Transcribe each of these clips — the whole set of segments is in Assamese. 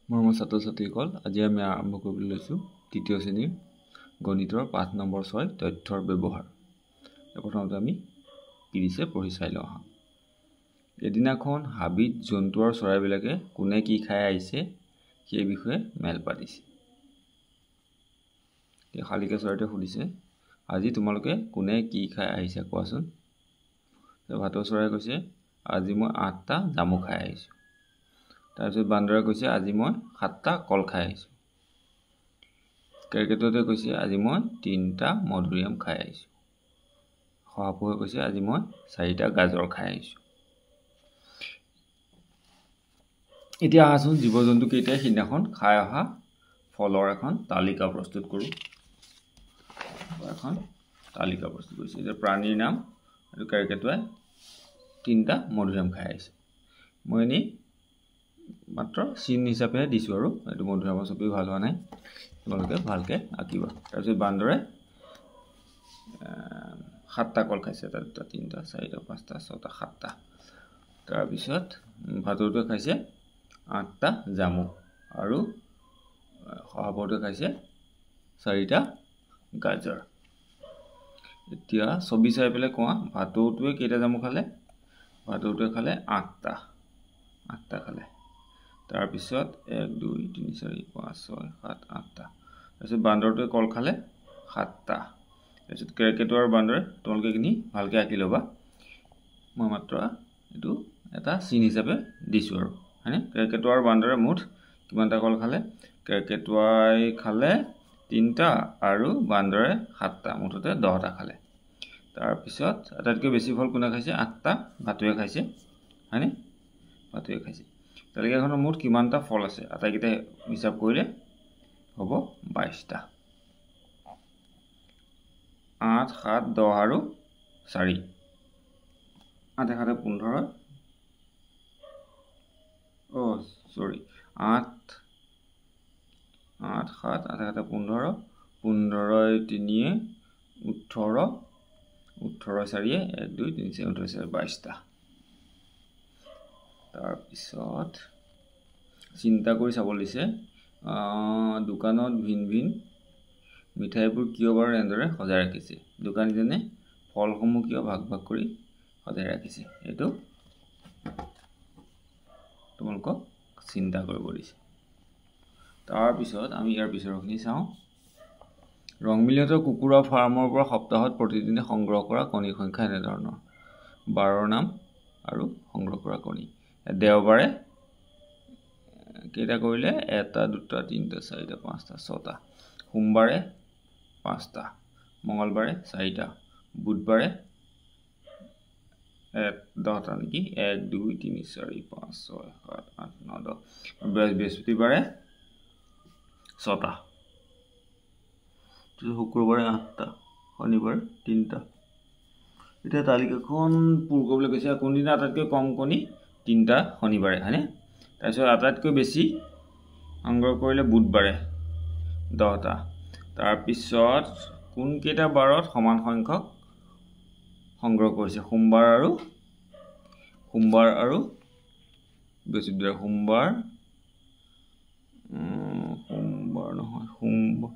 মৰমৰ ছাত্ৰ ছাত্ৰীসকল, আজি আমি আৰম্ভ কৰিবলৈ লৈছোঁ তৃতীয় শ্ৰেণীৰ গণিতৰ পাঠ নম্বৰ 6 তথ্যৰ ব্যৱহাৰ। প্ৰথমতে আমি কি দিছে পঢ়ি চাই লওঁ আহা। এদিনাখন হাবিত জন্তু আৰু চৰাইবিলাকে কোনে কি খাই আহিছে সেই বিষয়ে মেল পাতিছে। শালিকা চৰাইটোৱে সুধিছে, আজি তোমালোকে কোনে কি খাই আহিছে কোৱাচোন। ভাটৌ চৰাই কৈছে, আজি মই 8টা জামু খাই আহিছোঁ। তাৰপিছত বান্দৰে কৈছে, আজি মই 7টা কল খাই আহিছোঁ। কেৰ্কেটুৱাটোৱে কৈছে, আজি মই 3টা মধুৰিআম খাই আহিছোঁ। শহাপহুৱে কৈছে, আজি মই 4টা গাজৰ খাই আহিছোঁ। এতিয়া আহাচোন জীৱ জন্তু কেইটাই সিদিনাখন খাই অহা ফলৰ এখন তালিকা প্ৰস্তুত কৰোঁ। এখন তালিকা প্ৰস্তুত কৰিছে। এতিয়া প্ৰাণীৰ নাম আৰু কেৰ্কেটুৱাই 3টা মধুৰিআম খাই আহিছে। মই এনেই মাত্ৰ চিন হিচাপে দিছোঁ আৰু এইটো মধুৰিআমৰ ছবি ভাল হোৱা নাই, তোমালোকে ভালকৈ আঁকিবা। তাৰপিছত বান্দৰে 7টা কল খাইছে, এটা 2টা 3টা 4টা 5টা 6টা 7টা। তাৰপিছত ভাটৌটোৱে খাইছে 8টা জামু আৰু শহাপহুটোৱে খাইছে 4টা গাজৰ। এতিয়া ছবি চাই পেলাই কোৱা, ভাটৌটোৱে কেইটা জামু খালে? ভাটৌটোৱে খালে 8টা খালে। তাৰপিছত 1 2 3 4 5 6 7 8টা। তাৰপিছত বান্দৰটোৱে কল খালে 7টা। তাৰপিছত কেৰ্কেটুৱা আৰু বান্দৰে, তোমালোকে এইখিনি ভালকৈ আঁকি ল'বা। মই মাত্ৰ এইটো এটা চিন হিচাপে দিছোঁ আৰু হয়নে। কেৰ্কেটুৱা আৰু বান্দৰে মুঠ কিমানটা কল খালে? কেৰ্কেটুৱাই খালে 3টা আৰু বান্দৰে 7টা, মুঠতে 10টা খালে। তাৰপিছত আটাইতকৈ বেছি ফল কোনে খাইছে? 8টা ভাটৌৱে খাইছে হয়নে, ভাটৌৱে খাইছে। তালিকাখনৰ মুঠ কিমানটা ফল আছে আটাইকেইটা হিচাপ কৰিলে হ'ব 22টা। 8 7 10 আৰু 4, 8 7 15, 8 7 8 7 8 15, 15 3 18, 18 4 1 2 3 4 18 22টা। তাৰপিছত চিন্তা কৰি চাব দিছে, দোকানত ভিন ভিন মিঠাইবোৰ কিয় বাৰু এনেদৰে সজাই ৰাখিছে? দোকানীজনে ফলসমূহ কিয় ভাগ ভাগ কৰি সজাই ৰাখিছে? এইটো তোমালোকক চিন্তা কৰিব দিছে। তাৰপিছত আমি ইয়াৰ পিছৰখিনি চাওঁ। ৰংমিলহঁতৰ কুকুৰা ফাৰ্মৰ পৰা সপ্তাহত প্ৰতিদিনে সংগ্ৰহ কৰা কণীৰ সংখ্যা এনেধৰণৰ। 12ৰ নাম আৰু সংগ্ৰহ কৰা কণী। দেওবাৰে কেইটা কৰিলে? 1 2 3 4 5 6টা। সোমবাৰে 5টা, মঙলবাৰে 4টা, বুধবাৰে 10টা নেকি, 1 2 3 4 5 6 7 8 9 10। বৃহস্পতিবাৰে 6টা, শুক্ৰবাৰে 8টা, শনিবাৰে 3টা। এতিয়া তালিকাখন পূৰ কৰিবলৈ কৈছে, কোনদিনা আটাইতকৈ কম কণী? 3টা শনিবাৰে হয়নে। তাৰপিছত আটাইতকৈ বেছি সংগ্ৰহ কৰিলে বুধবাৰে 10টা। তাৰপিছত কোনকেইটা বাৰত সমান সংখ্যক সংগ্ৰহ কৰিছে? সোমবাৰ আৰু বৃহস্পতিবাৰ। সোমবাৰ নহয়, সোমবাৰ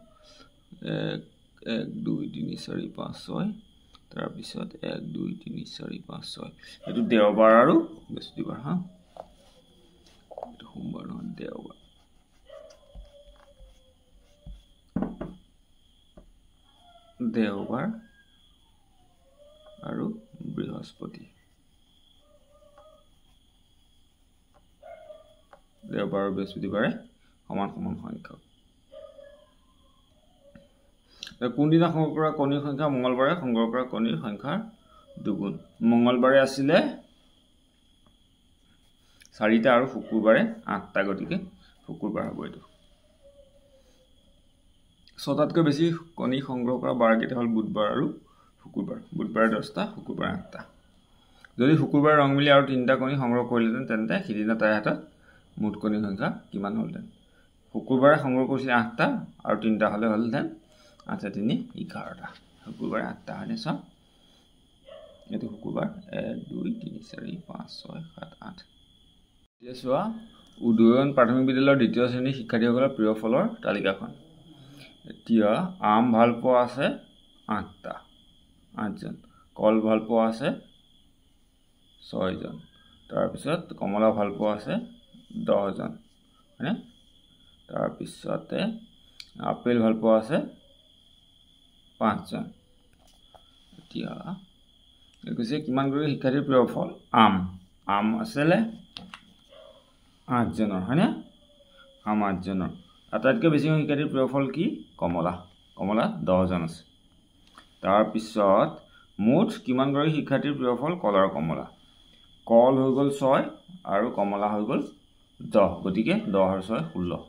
1 2 3 4 5 6, তাৰপিছত 1 2 3 4 5 6, এইটো দেওবাৰ আৰু বৃহস্পতিবাৰ হা, এইটো সোমবাৰ নহয় দেওবাৰ। দেওবাৰ আৰু বৃহস্পতি। দেওবাৰ আৰু বৃহস্পতিবাৰে সমান সমান সংখ্যক। কোনদিনা সংগ্ৰহ কৰা কণীৰ সংখ্যা মঙলবাৰে সংগ্ৰহ কৰা কণীৰ সংখ্যাৰ দুগুণ? মঙলবাৰে আছিলে 4টা আৰু শুকুৰবাৰে 8টা, গতিকে শুকুৰবাৰ হ'ব এইটো। 6টাতকৈ বেছি কণী সংগ্ৰহ কৰা বাৰকেইটা হ'ল বুধবাৰ আৰু শুকুৰবাৰ। বুধবাৰে 10টা, শুকুৰবাৰে 8টা। যদি শুকুৰবাৰে ৰংমিলি আৰু 3টা কণী সংগ্ৰহ কৰিলেহেঁতেন, তেন্তে সিদিনা তাইৰ হাতত মুঠ কণীৰ সংখ্যা কিমান হ'লহেঁতেন? শুকুৰবাৰে সংগ্ৰহ কৰিছিলে 8টা আৰু 3টা হ'লহেঁতেন 8 3 11টা। শুকুৰবাৰে 8টা হয়নে? চাওঁ এইটো শুকুৰবাৰ 1 2 3 4 5 6 7 8। এতিয়া চোৱা, উদয়ন প্ৰাথমিক বিদ্যালয়ৰ দ্বিতীয় শ্ৰেণীৰ শিক্ষাৰ্থীসকলৰ প্ৰিয় ফলৰ তালিকাখন এতিয়া আম ভাল পোৱা আছে 8জন কল ভাল পোৱা আছে 6জন তাৰপিছত কমলা ভাল পোৱা আছে 10জন হয়নে তাৰপিছতে আপেল ভাল পোৱা আছে 5জন এতিয়া কৈছে কিমানগৰাকী শিক্ষাৰ্থীৰ প্ৰিয় ফল আম আছিলে 8জনৰ হয়নে আম 8জনৰ আটাইতকৈ বেছি শিক্ষাৰ্থীৰ প্ৰিয় ফল কি কমলা 10জন আছে তাৰপিছত মুঠ কিমানগৰাকী শিক্ষাৰ্থীৰ প্ৰিয় ফল কল আৰু কমলা কল হৈ গ'ল 6 আৰু কমলা হৈ গ'ল 10 গতিকে 10 আৰু 6 16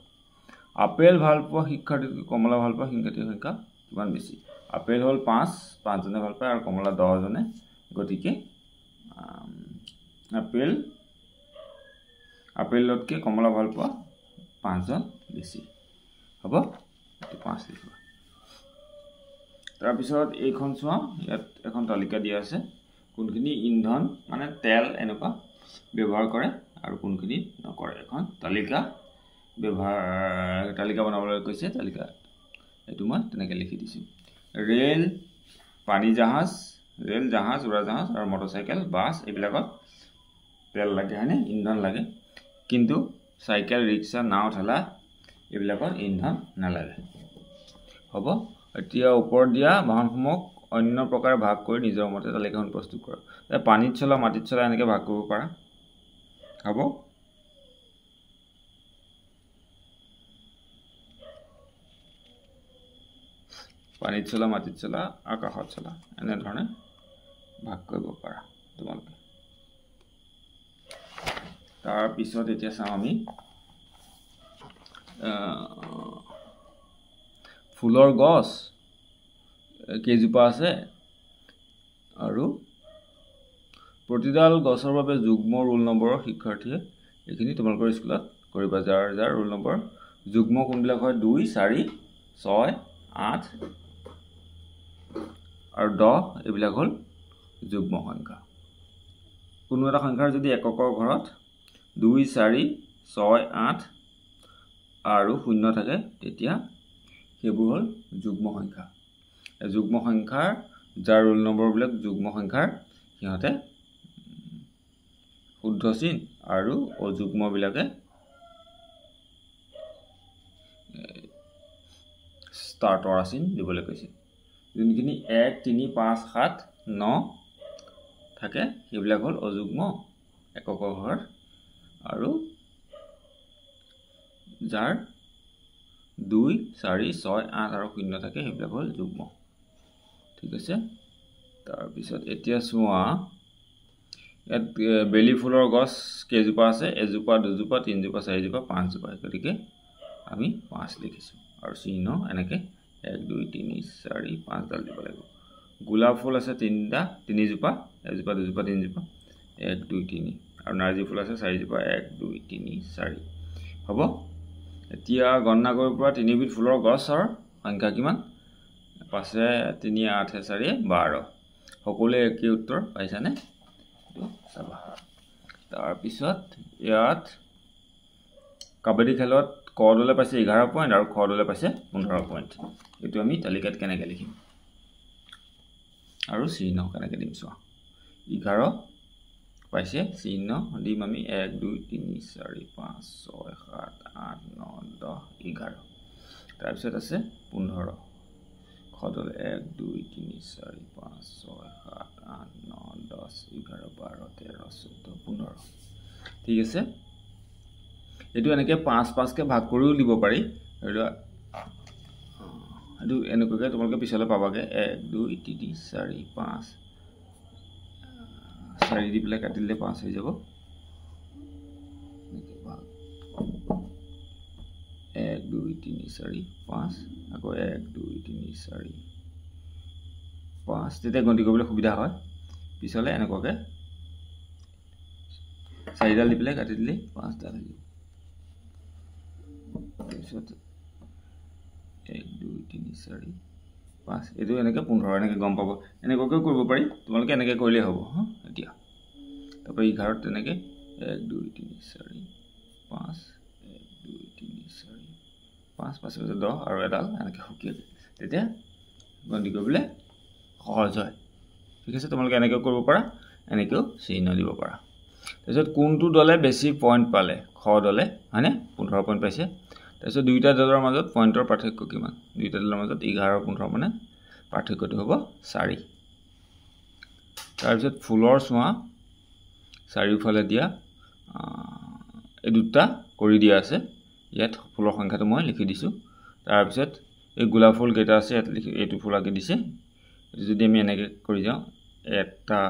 আপেল ভাল পোৱা শিক্ষাৰ্থী কমলা ভাল পোৱা শিক্ষাৰ্থীৰ সংখ্যা কিমান বেছি আপেল হ'ল 5জনে ভাল পায় আৰু কমলা 10জনে গতিকে আপেলতকৈ কমলা ভাল পোৱা 5জন বেছি হ'ব 5 লিখিবা তাৰপিছত এইখন চোৱা ইয়াত এখন তালিকা দিয়া আছে কোনখিনি ইন্ধন মানে তেল এনেকুৱা ব্যৱহাৰ কৰে আৰু কোনখিনি নকৰে এখন তালিকা বনাবলৈ কৈছে তালিকা এইটো মই তেনেকৈ লিখি দিছোঁ ৰেল জাহাজ উৰাজাহাজ আৰু মটৰচাইকেল বাছ এইবিলাকত তেল লাগে হয়নে ইন্ধন লাগে কিন্তু চাইকেল ৰিক্সা নাও ঠেলা এইবিলাকত ইন্ধন নালাগে হ'ব এতিয়া ওপৰত দিয়া বাহনসমূহক অন্য প্ৰকাৰে ভাগ কৰি নিজৰ মতে তালিকাখন প্ৰস্তুত কৰা পানীত চলা মাটিত চলা এনেকৈ ভাগ কৰিব পাৰা হ'ব পানীত চলা মাটিত চলা আকাশত চলা এনেধৰণে ভাগ কৰিব পাৰা তোমালোকে তাৰপিছত এতিয়া চাওঁ আমি ফুলৰ গছ কেইজোপা আছে আৰু প্ৰতিডাল গছৰ বাবে যুগ্ম ৰোল নম্বৰৰ শিক্ষাৰ্থীয়ে এইখিনি তোমালোকৰ স্কুলত কৰিবা যাৰ ৰোল নম্বৰ যুগ্ম কোনবিলাক হয় 2 4 6 8 আৰু 10 এইবিলাক হ'ল যুগ্ম সংখ্যা কোনো এটা সংখ্যাৰ যদি এককৰ ঘৰত 2 4 6 8 আৰু 0 থাকে তেতিয়া সেইবোৰ হ'ল যুগ্ম সংখ্যা যুগ্ম সংখ্যাৰ যাৰ ৰোল নম্বৰবিলাক যুগ্ম সংখ্যাৰ সিহঁতে শুদ্ধ চিন আৰু অযুগ্মবিলাকে ষ্টাৰ্টৰ চিন দিবলৈ কৈছে যোনখিনি 1 3 5 7 9 থাকে সেইবিলাক হ'ল অযুগ্ম এককৰ ঘৰ আৰু যাৰ 2 4 6 8 আৰু 0 থাকে সেইবিলাক হ'ল যুগ্ম ঠিক আছে তাৰপিছত এতিয়া চোৱা ইয়াত বেলি ফুলৰ গছ কেইজোপা আছে এজোপা দুজোপা তিনজোপা চাৰিজোপা পাঁচজোপা গতিকে আমি 5 লিখিছোঁ আৰু চিহ্ন এনেকৈ 1 2 3 4 5 ডাল দিব লাগিব গোলাপ ফুল আছে তিনিজোপা এজোপা দুজোপা তিনজোপা 1 2 3 আৰু নাৰ্জী ফুল আছে 4জোপা 1 2 3 4 হ'ব এতিয়া গণনা কৰিব পৰা তিনিবিধ ফুলৰ গছৰ সংখ্যা কিমান 5 3 8 4 12 সকলোৱে একেই উত্তৰ পাইছানে চাবা তাৰপিছত ইয়াত কাবাডী খেলত ক দলে পাইছে 11 পইণ্ট আৰু খ দলে পাইছে 15 পইণ্ট এইটো আমি তালিকাত কেনেকৈ লিখিম আৰু চিহ্ন কেনেকৈ দিম চোৱা 11 পাইছে চিহ্ন দিম আমি 1 2 3 4 5 6 7 8 9 10 11 তাৰপিছত আছে 15 খদলে 1 2 3 4 5 6 7 8 9 10 11 12 13 14 15 ঠিক আছে এইটো এনেকৈ 5 কে ভাগ কৰিও দিব পাৰি এইটো এনেকুৱাকৈ তোমালোকে পিছলৈ পাবাগে 1 2 3 4 5 4 দি পেলাই কাটি দিলে 5 হৈ যাব 1 2 3 4 5 আকৌ 1 2 3 4 5 তেতিয়া গণতি কৰিবলৈ সুবিধা হয় পিছলৈ এনেকুৱাকৈ 4 ডাল দি পেলাই কাটি দিলে 5 ডাল হৈ যাব তাৰপিছত 1 2 3 4 5 এইটো এনেকৈ 15 এনেকৈ গম পাব এনেকুৱাকৈ কৰিব পাৰি তোমালোকে এনেকৈ কৰিলেই হ'ব এতিয়া তাৰপৰা 11 তেনেকৈ 1 2 3 4 5 1 2 3 4 5 5 10 আৰু এডাল এনেকৈ হুকিয়াই তেতিয়া গন্তি কৰিবলৈ সহজ হয় ঠিক আছে তোমালোকে এনেকৈ কৰিব পাৰা এনেকৈও চিহ্ন দিব পাৰা তাৰপিছত কোনটো দলে বেছি পইণ্ট পালে খ দলে হয়নে 15 পইণ্ট পাইছে তাৰপিছত দুইটা দলৰ মাজত পইণ্টৰ পাৰ্থক্য কিমান দুইটা দলৰ মাজত 11 আৰু 15 মানে পাৰ্থক্যটো হ'ব 4 তাৰপিছত ফুলৰ চোৱা চাৰিওফালে দিয়া এই দুটা কৰি দিয়া আছে ইয়াত ফুলৰ সংখ্যাটো মই লিখি দিছো তাৰপিছত এই গোলাপ ফুল কেইটা আছে ইয়াত লিখি এইটো ফুলাকে দিছে যদি আমি এনেকৈ কৰি যাওঁ এটা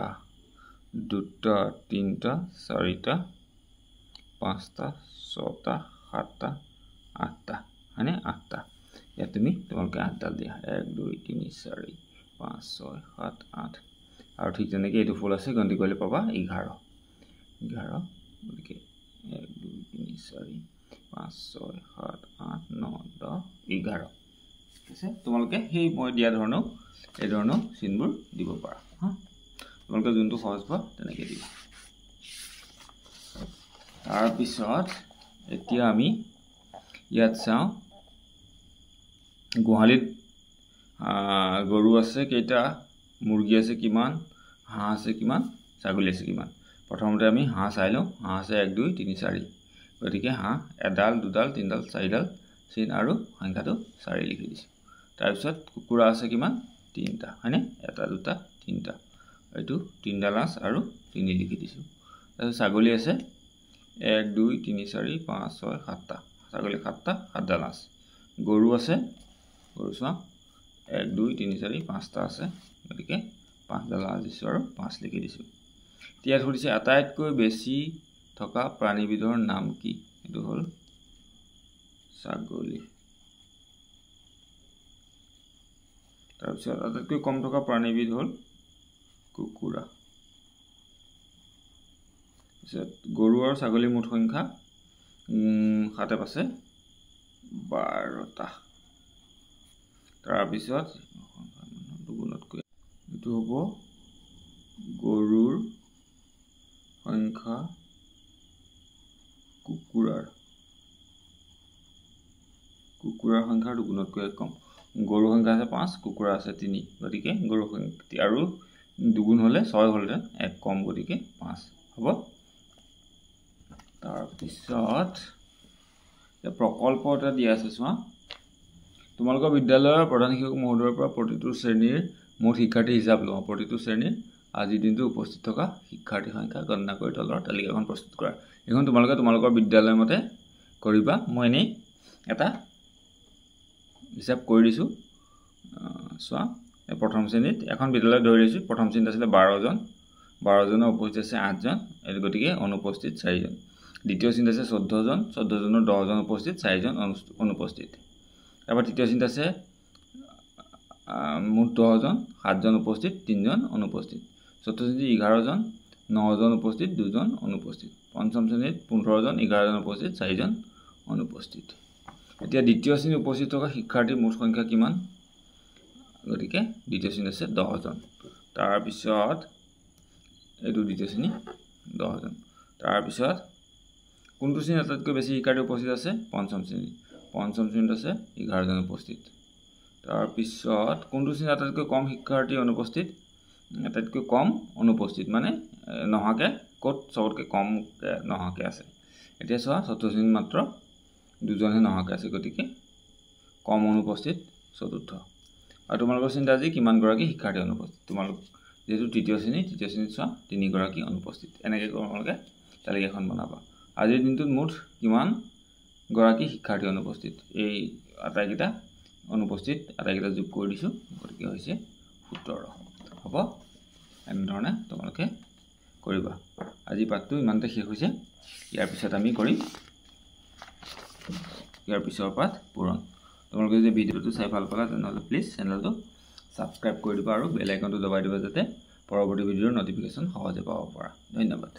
দুটা তিনটা চাৰিটা পাঁচটা ছটা সাতটা আঠটা হয়নে আঠটা ইয়াত তুমি তোমালোকে আঠডাল দিয়া 1 2 3 4 5 6 7 8 আৰু ঠিক তেনেকৈ এইটো ফুল আছে গন্তি কৰিলে পাবা 11 গতিকে 1 2 3 4 5 6 7 8 9 10 11 ঠিক আছে তোমালোকে সেই মই দিয়া ধৰণেও এই ধৰণৰ চিনবোৰ দিব পাৰা হা তোমালোকে যোনটো সহজ পোৱা তেনেকৈ দিবা তাৰপিছত এতিয়া আমি ইয়াত চাওঁ গোহালিত গৰু আছে কেইটা মুৰ্গী আছে কিমান হাঁহ আছে কিমান ছাগলী আছে কিমান প্ৰথমতে আমি হাঁহ চাই লওঁ হাঁহ আছে 1 2 3 4 গতিকে হাঁহ এডাল দুডাল তিনডাল চাৰিডাল চিন আৰু সংখ্যাটো 4 লিখি দিছোঁ তাৰপিছত কুকুৰা আছে কিমান তিনটা হয়নে এটা দুটা তিনটা এইটো তিনডাল আঁচ আৰু 3 লিখি দিছোঁ তাৰপিছত ছাগলী আছে 1 2 3 4 5 6 7টা ছাগলী 7টা 7ডাল আঁচ গৰু আছে গৰু চোৱা 1 2 3 4 5টা আছে গতিকে 5ডাল আঁচ দিছোঁ আৰু 5 লিখি দিছোঁ ইয়াত সুধিছে আটাইতকৈ বেছি থকা প্ৰাণীবিধৰ নাম কি এইটো হ'ল ছাগলী তাৰপিছত আটাইতকৈ কম থকা প্ৰাণীবিধ হ'ল কুকুৰা তাৰপিছত গৰু আৰু ছাগলীৰ মুঠ সংখ্যা 7 আছে 12টা তাৰপিছত দুগুণতকৈ এইটো হ'ব গৰুৰ সংখ্যা কুকুৰাৰ সংখ্যাৰ দুগুণতকৈ কম গৰুৰ সংখ্যা আছে 5 কুকুৰা আছে 3 গতিকে গৰুৰ সংখ্যা আৰু দুগুণ হ'লে 6 হ'লহেঁতেন 1 কম গতিকে 5 হ'ব তাৰপিছত প্ৰকল্প এটা দিয়া আছে চোৱা তোমালোকৰ বিদ্যালয়ৰ প্ৰধান শিক্ষক মহোদয়ৰ পৰা প্ৰতিটো শ্ৰেণীৰ মুঠ শিক্ষাৰ্থী হিচাপ লোৱা প্ৰতিটো শ্ৰেণীৰ আজিৰ দিনটো উপস্থিত থকা শিক্ষাৰ্থীৰ সংখ্যা গণনা কৰি তলৰ তালিকাখন প্ৰস্তুত কৰা এখন তোমালোকৰ বিদ্যালয়ৰ মতে কৰিবা মই এনেই এটা হিচাপ কৰি দিছোঁ চোৱা প্ৰথম শ্ৰেণীত এখন বিদ্যালয়ত ধৰি লৈছোঁ প্ৰথম শ্ৰেণীত আছিলে 12 জনৰ উপস্থিত আছে 8 জন এই গতিকে অনুপস্থিত 4 জন দ্বিতীয় শ্ৰেণীত আছে 14 জনৰ 10 জন উপস্থিত 4 জন অনুপস্থিত তাৰপৰা তৃতীয় শ্ৰেণীত আছে মুঠ 10 জন 7 জন উপস্থিত 3 জন অনুপস্থিত চতুৰ্থ শ্ৰেণীত 11 জন 9 জন উপস্থিত 2 জন অনুপস্থিত পঞ্চম শ্ৰেণীত 15 জন 11 জন উপস্থিত 4 জন অনুপস্থিত এতিয়া দ্বিতীয় শ্ৰেণীত উপস্থিত থকা শিক্ষাৰ্থীৰ মুঠ সংখ্যা কিমান গতিকে দ্বিতীয় শ্ৰেণীত আছে 10 জন তাৰপিছত এইটো দ্বিতীয় শ্ৰেণী 10 জন তাৰপিছত কোনটো শ্ৰেণীত আটাইতকৈ বেছি শিক্ষাৰ্থী উপস্থিত আছে পঞ্চম শ্ৰেণীত আছে 11 জন উপস্থিত তাৰপিছত কোনটো শ্ৰেণীত আটাইতকৈ কম শিক্ষাৰ্থী অনুপস্থিত আটাইতকৈ কম অনুপস্থিত মানে নহাকে ক'ত সবতকৈ কম নহাকে আছে এতিয়া চোৱা চতুৰ্থ শ্ৰেণীত মাত্ৰ 2 জনহে নহাকে আছে গতিকে কম অনুপস্থিত চতুৰ্থ আৰু তোমালোকৰ শ্ৰেণীত আজি কিমান গৰাকী শিক্ষাৰ্থী অনুপস্থিত তোমালোক যেহেতু তৃতীয় শ্ৰেণীত চোৱা 3 গৰাকী অনুপস্থিত এনেকৈ তোমালোকে তালিকাখন বনাবা আজিৰ দিনটোত মুঠ কিমান গৰাকী শিক্ষাৰ্থী অনুপস্থিত এই আটাইকেইটা অনুপস্থিত আটাইকেইটা যোগ কৰি দিছোঁ গতিকে হৈছে 17 হ'ব এনেধৰণে তোমালোকে কৰিবা আজি পাঠটো ইমানতে শেষ হৈছে ইয়াৰ পিছত আমি কৰিম ইয়াৰ পিছৰ পাঠ পূৰণ তোমালোকে যদি ভিডিঅ'টো চাই ভাল পালা তেনেহ'লে প্লিজ চেনেলটো ছাবস্ক্ৰাইব কৰি দিবা আৰু বেল আইকনটো দবাই দিবা যাতে পৰৱৰ্তী ভিডিঅ'ৰ নটিফিকেশ্যন সহজে পাব পাৰা ধন্যবাদ